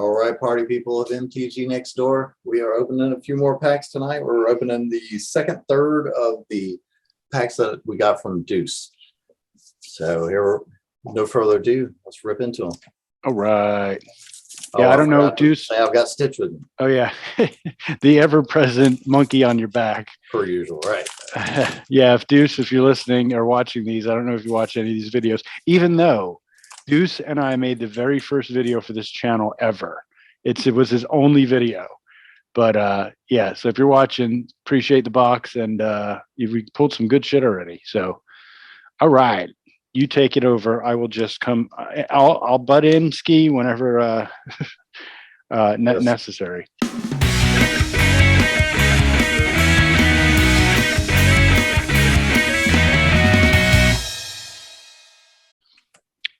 All right, party people of MTG next door. We are opening a few more packs tonight. We're opening the second third of the packs that we got from Deuce. So here, no further ado, let's rip into them. All right. Yeah, I don't know, Deuce. I've got Stitch with me. Oh, yeah. The ever-present monkey on your back. Per usual, right. Yeah, if you're listening or watching these, I don't know if you watch any of these videos, even though Deuce and I made the very first video for this channel ever. It was his only video. But yeah, so if you're watching, appreciate the box, and we pulled some good shit already. So, all right. You take it over. I will just come. I'll butt in, Ski, whenever necessary.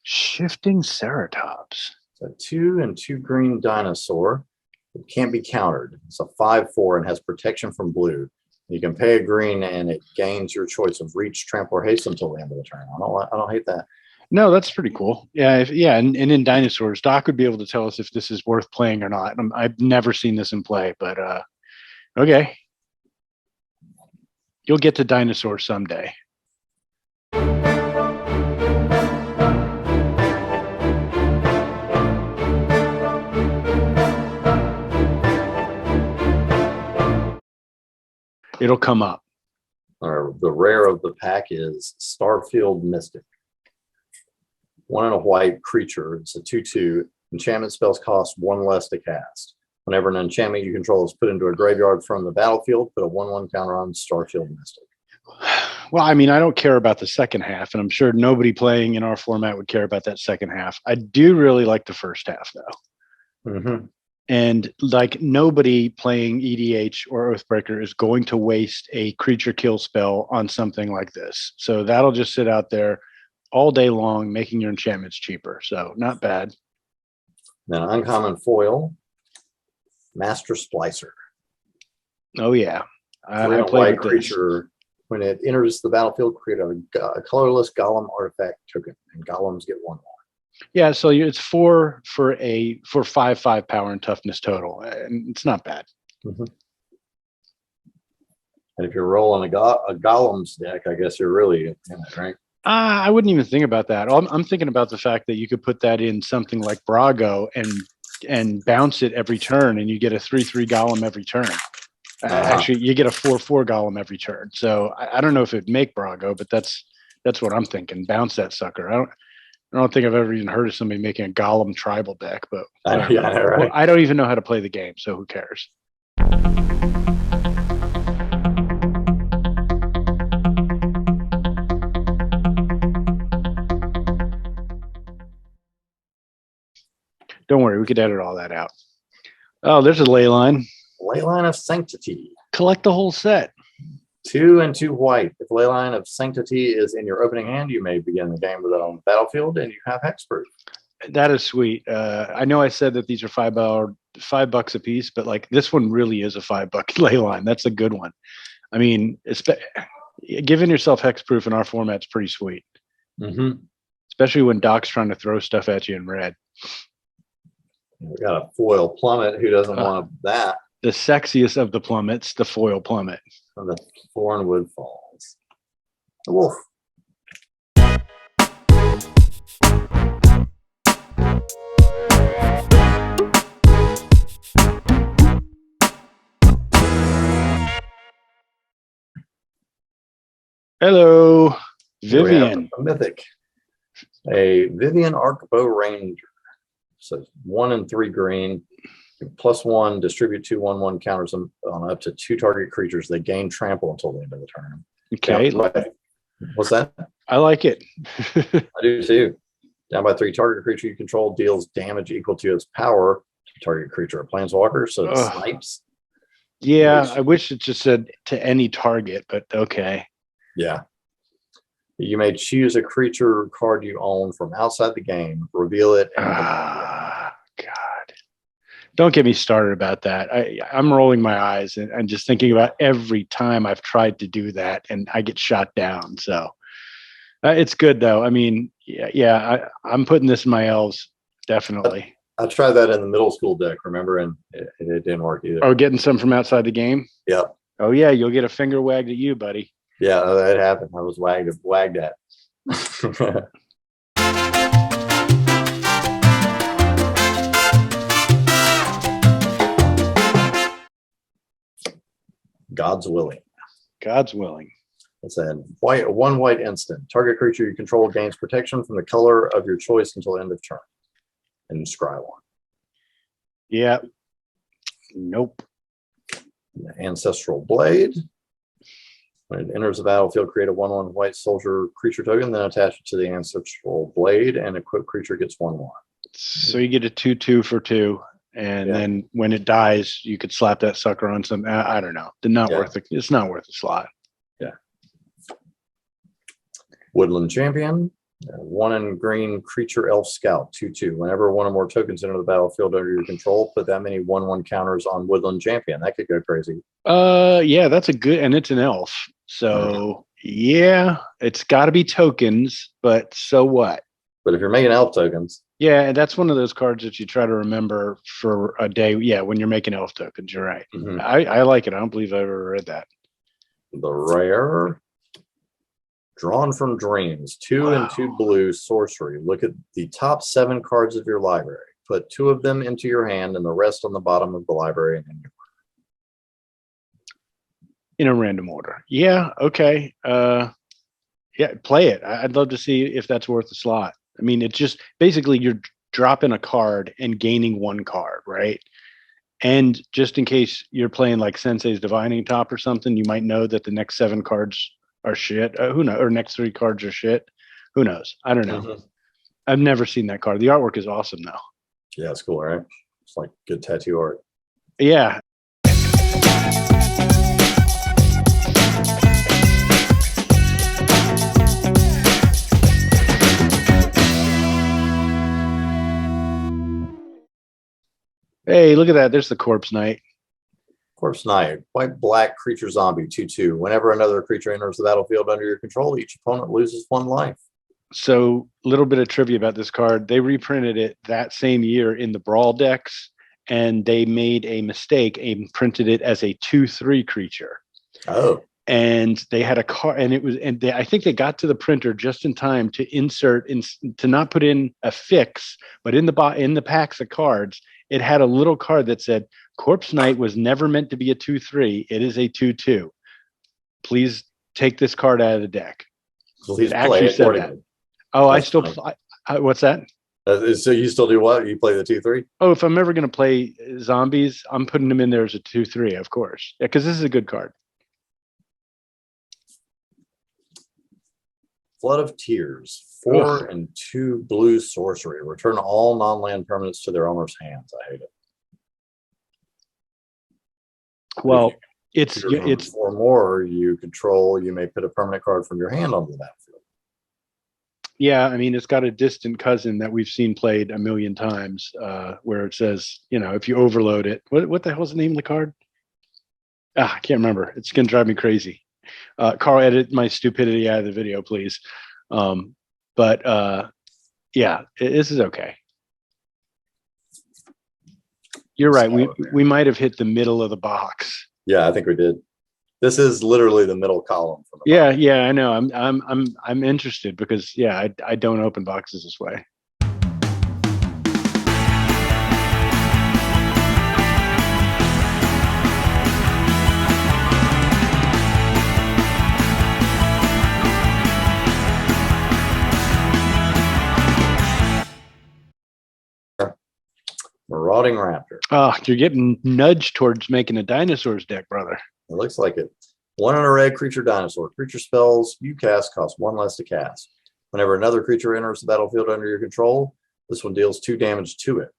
Shifting Ceratops. It's a 2 and 2 green dinosaur. It can't be countered. It's a 5/4 and has protection from blue. You can pay a green and it gains your choice of reach, trample, or haste until the end of the turn. I don't hate that. No, that's pretty cool. Yeah, and in Dinosaurs, Doc would be able to tell us if this is worth playing or not. I've never seen this in play, but okay. You'll get to Dinosaur someday. It'll come up. The rare of the pack is Starfield Mystic. 1 and a white creature. It's a 2/2. Enchantment spells cost 1 less to cast. Whenever an enchantment you control is put into a graveyard from the battlefield, put a 1/1 counter on Starfield Mystic. Well, I mean, I don't care about the second half, and I'm sure nobody playing in our format would care about that second half. I do really like the first half, though. Mm-hmm. And like nobody playing EDH or Oathbreaker is going to waste a creature kill spell on something like this. So that'll just sit out there all day long, making your enchantments cheaper. So not bad. Then uncommon foil, Master Splicer. Oh yeah, I played with creature. When it enters the battlefield, create a colorless golem artifact token, and golems get 1/1. Yeah, so it's 4 for 5/5 power and toughness total, and it's not bad. Mm-hmm. And if you're rolling a golems deck, I guess you're really in it, right? I wouldn't even think about that. I'm thinking about the fact that you could put that in something like Brago and bounce it every turn, and you get a 3/3 golem every turn. Actually, you get a 4/4 golem every turn. So I don't know if it'd make Brago, but that's what I'm thinking. Bounce that sucker. I don't think I've ever even heard of somebody making a golem tribal deck, but yeah, right. Well, I don't even know how to play the game, so who cares? Don't worry, we could edit all that out. Oh, there's a Leyline. Leyline of Sanctity. Collect the whole set. 2 and 2 white. If Leyline of Sanctity is in your opening hand, you may begin the game with it on the battlefield, and you have hexproof. That is sweet. I know I said that these are $5 a piece, but like this one really is a $5 Leyline. That's a good one. I mean, giving yourself hexproof in our format is pretty sweet. Mm-hmm. Especially when Doc's trying to throw stuff at you in red. We got a foil plummet. Who doesn't want that? The sexiest of the plummets, the foil plummet. From the Thornwood Falls. The wolf. Hello, Vivian. A mythic. A Vivian Arcbow Ranger. So 1 and 3 green. +1, distribute 2 1/1 counters on up to 2 target creatures. They gain trample until the end of the turn. Okay. What's that? I like it. I do too. Down by 3, target creature you control deals damage equal to its power to target creature or planeswalker. So it snipes. Yeah, I wish it just said to any target, but okay. Yeah. You may choose a creature card you own from outside the game, reveal it, and God. Don't get me started about that. I'm rolling my eyes and just thinking about every time I've tried to do that and I get shot down. So it's good though. I mean, I'm putting this in my elves, definitely. I tried that in the middle school deck, remember, and it didn't work either. Oh, getting some from outside the game? Yep. Oh, yeah, you'll get a finger wagged at you, buddy. Yeah, that happened. I was wagged at. God's willing. God's willing. It's a one white instant. Target creature you control gains protection from the color of your choice until end of turn. And scry one. Yeah. Nope. Ancestral Blade. When it enters the battlefield, create a 1/1 white soldier creature token, then attach it to the Ancestral Blade, and equipped creature gets 1/1. So you get a 2/2 for 2, and then when it dies, you could slap that sucker on some. I don't know. Worth it. It's not worth a slot. Yeah. Woodland Champion. 1 in green creature elf scout 2/2. Whenever one or more tokens enter the battlefield under your control, put that many 1/1 counters on Woodland Champion. That could go crazy. Yeah, that's a good, and it's an elf. So yeah, it's got to be tokens, but so what? But if you're making elf tokens, yeah, and that's one of those cards that you try to remember for a day. Yeah, when you're making elf tokens, you're right. I like it. I don't believe I've ever read that. The rare. Drawn from Dreams, 2 and 2 blue sorcery. Look at the top 7 cards of your library. Put 2 of them into your hand and the rest on the bottom of the library and in your in a random order. Yeah, okay. Yeah, play it. I'd love to see if that's worth a slot. I mean, it's just basically you're dropping a card and gaining 1 card, right? And just in case you're playing like Sensei's Divining Top or something, you might know that the next 7 cards are shit. Who knows? Or next 3 cards are shit. Who knows? I don't know. I've never seen that card. The artwork is awesome though. Yeah, it's cool, right? It's like good tattoo art. Yeah. Hey, look at that. There's the Corpse Knight. Corpse Knight, white black creature zombie 2/2. Whenever another creature enters the battlefield under your control, each opponent loses 1 life. So, a little bit of trivia about this card. They reprinted it that same year in the Brawl decks, and they made a mistake and printed it as a 2/3 creature. Oh. And they had a card, and it was, and I think they got to the printer just in time to insert to not put in a fix, but in the packs of cards, it had a little card that said, Corpse Knight was never meant to be a 2/3. It is a 2/2. Please take this card out of the deck. Please it actually said that. Oh, I still, what's that? So you still do what? You play the 2/3? Oh, if I'm ever going to play zombies, I'm putting them in there as a 2/3, of course. Yeah, because this is a good card. Flood of Tears, 4 and 2 blue sorcery. Return all non-land permanents to their owner's hands. I hate it. Well, it's 4 more you control. You may put a permanent card from your hand onto the battlefield. Yeah, I mean, it's got a distant cousin that we've seen played a million times, where it says, if you overload it, what the hell's the name of the card? I can't remember. It's gonna drive me crazy. Carl, edit my stupidity out of the video, please. Yeah, this is okay. You're right. We might have hit the middle of the box. Yeah, I think we did. This is literally the middle column. From the box. Yeah, I know. I'm interested because I don't open boxes this way. Marauding Raptor. Oh, you're getting nudged towards making a dinosaurs deck, brother. It looks like it. 1 in a red creature dinosaur. Creature spells you cast cost 1 less to cast. Whenever another creature enters the battlefield under your control, this one deals 2 damage to it.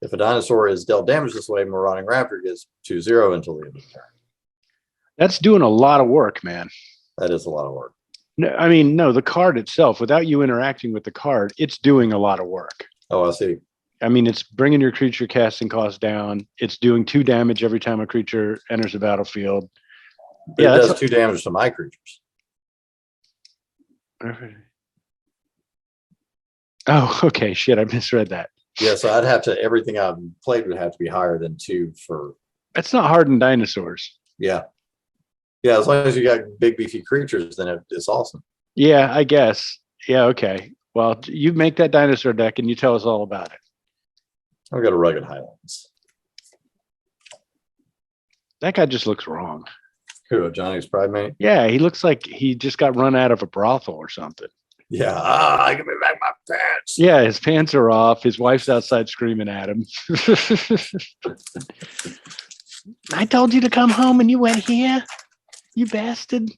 If a dinosaur is dealt damage this way, Marauding Raptor gets 2/0 until the end of the turn. That's doing a lot of work, man. That is a lot of work. No, I mean, no, the card itself, without you interacting with the card, it's doing a lot of work. Oh, I see. I mean, it's bringing your creature casting cost down. It's doing 2 damage every time a creature enters the battlefield. But it does 2 damage to my creatures. Oh, okay. Shit, I misread that. Yeah, so I'd have to, everything I've played would have to be higher than 2 for, That's not hard in dinosaurs. yeah. Yeah, as long as you got big beefy creatures, then it's awesome. Yeah, I guess. Yeah, okay. Well, you make that dinosaur deck and you tell us all about it. I've got a rugged Highlands. That guy just looks wrong. Who, Johnny's Pride Mate? Yeah, he looks like he just got run out of a brothel or something. Yeah, give me back my pants. Yeah, his pants are off. His wife's outside screaming at him. I told you to come home and you went here, you bastard.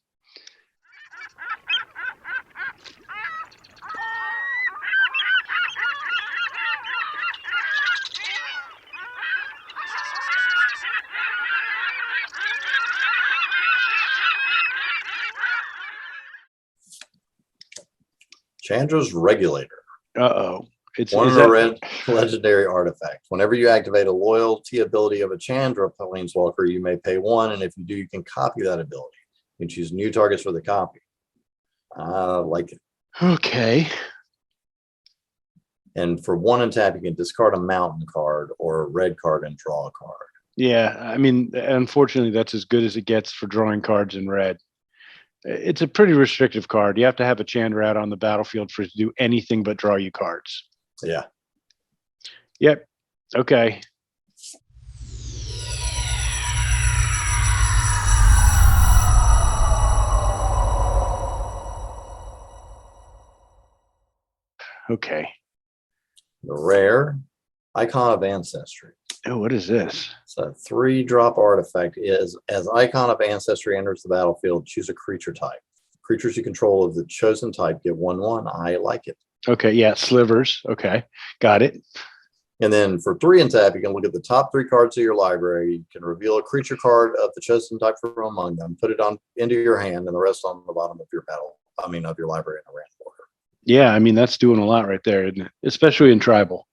Chandras Regulator. Uh-oh. One in a red legendary artifact. Whenever you activate a loyalty ability of a Chandra Planeswalker, you may pay 1, and if you do, you can copy that ability. You can choose new targets for the copy. I like it. Okay. And for 1 untap, you can discard a mountain card or a red card and draw a card. Yeah, I mean, unfortunately, that's as good as it gets for drawing cards in red. It's a pretty restrictive card. You have to have a Chandra out on the battlefield for it to do anything but draw you cards. Yeah. Yep. Okay. Okay. The rare Icon of Ancestry. Oh, what is this? It's a 3-drop artifact. Is as Icon of Ancestry enters the battlefield, choose a creature type. Creatures you control of the chosen type get 1/1. I like it. Okay, yeah, slivers. Okay, got it. And then for 3 untap, you can look at the top 3 cards of your library. You can reveal a creature card of the chosen type from among them, put it on into your hand, and the rest on the bottom of your of your library in a random order. Yeah, I mean, that's doing a lot right there, isn't it? Especially in tribal.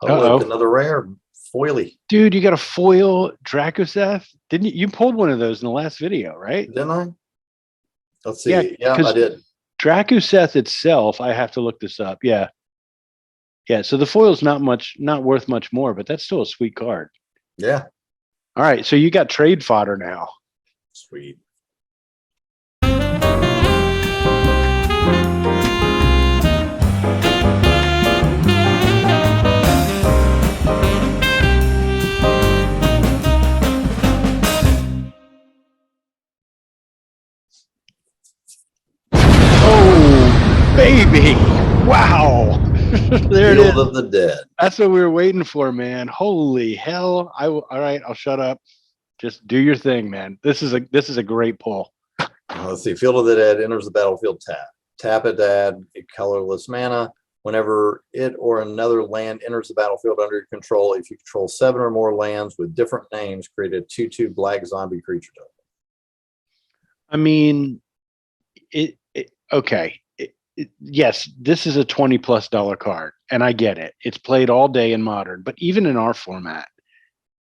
Oh, look, another rare foily. Dude, you got a foil Dracoseth? Didn't you? You pulled one of those in the last video, right? Didn't I? Let's see. Yeah, I did. Dracoseth itself, I have to look this up. Yeah. Yeah, so the foil's not worth much more, but that's still a sweet card. Yeah. All right, so you got trade fodder now. Sweet. Baby, wow. There it is. Field of the Dead. That's what we were waiting for, man. Holy hell. All right, I'll shut up. Just do your thing, man. This is a great pull. Let's see. Field of the Dead enters the battlefield. Tap it, add a colorless mana. Whenever it or another land enters the battlefield under your control, if you control 7 or more lands with different names, create a 2/2 black zombie creature token. I mean, okay. Yes, this is a $20+ card, and I get it. It's played all day in Modern, but even in our format,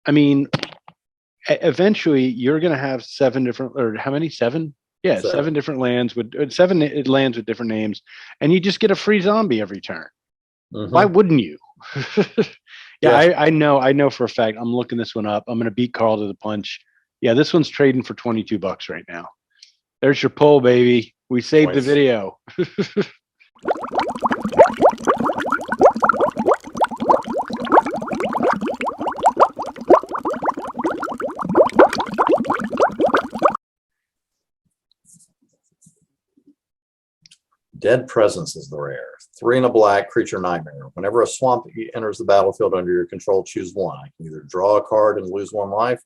I mean, eventually you're going to have 7 different, or how many? 7? Yeah, 7 different lands with 7 lands with different names, and you just get a free zombie every turn. Why wouldn't you? Yeah, I know for a fact. I'm looking this one up. I'm going to beat Carl to the punch. Yeah, this one's trading for $22 right now. There's your pull, baby. We saved the video. Dead Presence is the rare. 3 and a black creature nightmare. Whenever a swamp enters the battlefield under your control, choose 1. I can either draw a card and lose 1 life,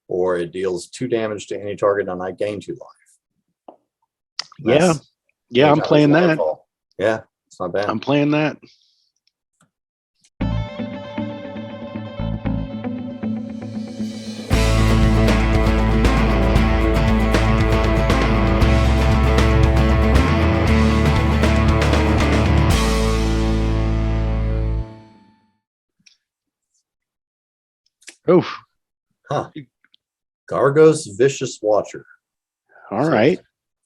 or it deals 2 damage to any target and I gain 2 life. Yeah, I'm playing that. Yeah, it's not bad. I'm playing that. Oof. Huh. Gargos Vicious Watcher. All right.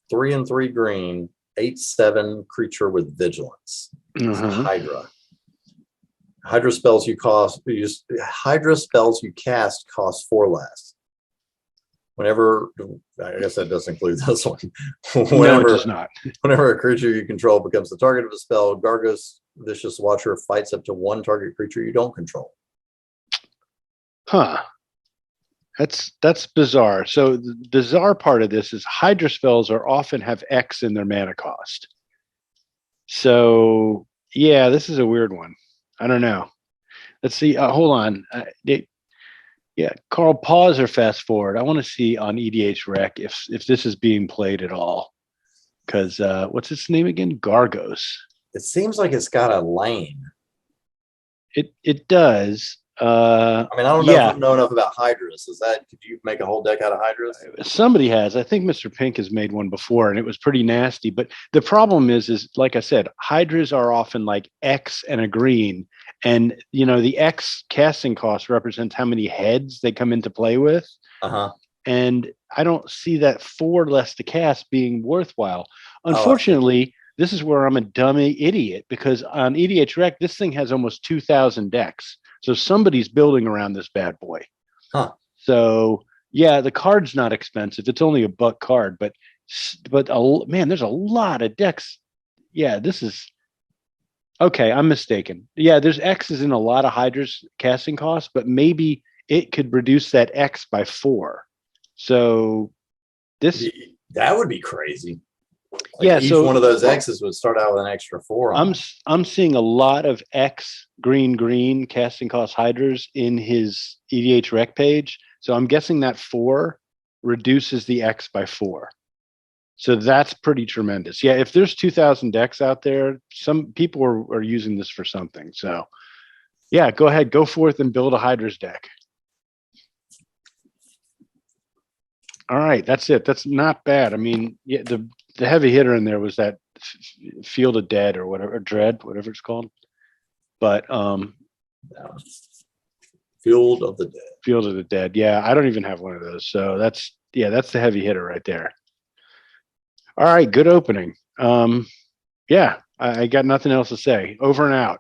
3 and 3 green, 8/7 creature with vigilance. It's a Uh-huh. Hydra. Hydra spells you cast cost 4 less. Whenever, I guess that does include this one. No, it does not. Whenever a creature you control becomes the target of a spell, Gargos Vicious Watcher fights up to 1 target creature you don't control. Huh. That's bizarre. So the bizarre part of this is Hydra spells are often have X in their mana cost. So yeah, this is a weird one. I don't know. Let's see. Hold on. Yeah, Carl, pause or fast forward. I want to see on EDH Rec if this is being played at all. Because what's its name again? Gargos. It seems like it's got a lane. It does. I mean, I don't know enough about Hydras. Could you make a whole deck out of Hydras? Somebody has. I think Mr. Pink has made one before, and it was pretty nasty. But the problem is like I said, Hydras are often like X and a green, and the X casting cost represents how many heads they come into play with. And I don't see that 4 less to cast being worthwhile. Unfortunately, this is where I'm a dummy idiot, because on EDH Rec, this thing has almost 2,000 decks. So somebody's building around this bad boy. So yeah, the card's not expensive. It's only $1 card, but man, there's a lot of decks. Yeah, this is okay. I'm mistaken. Yeah, there's X's in a lot of Hydra's casting costs, but maybe it could reduce that X by 4. So that would be crazy. Each one of those X's would start out with an extra 4 on I'm seeing a lot of X green casting cost Hydras in his EDH Rec page. So I'm guessing that 4 reduces the X by 4. So that's pretty tremendous. Yeah, if there's 2,000 decks out there, some people are using this for something. So yeah, go ahead, go forth and build a Hydra's deck. All right, that's it. That's not bad. I mean, yeah, the heavy hitter in there was that Field of Dead or whatever, or Dread, whatever it's called. But Field of the Dead. Field of the Dead. Yeah, I don't even have one of those. So that's the heavy hitter right there. All right, good opening. Yeah, I got nothing else to say. Over and out.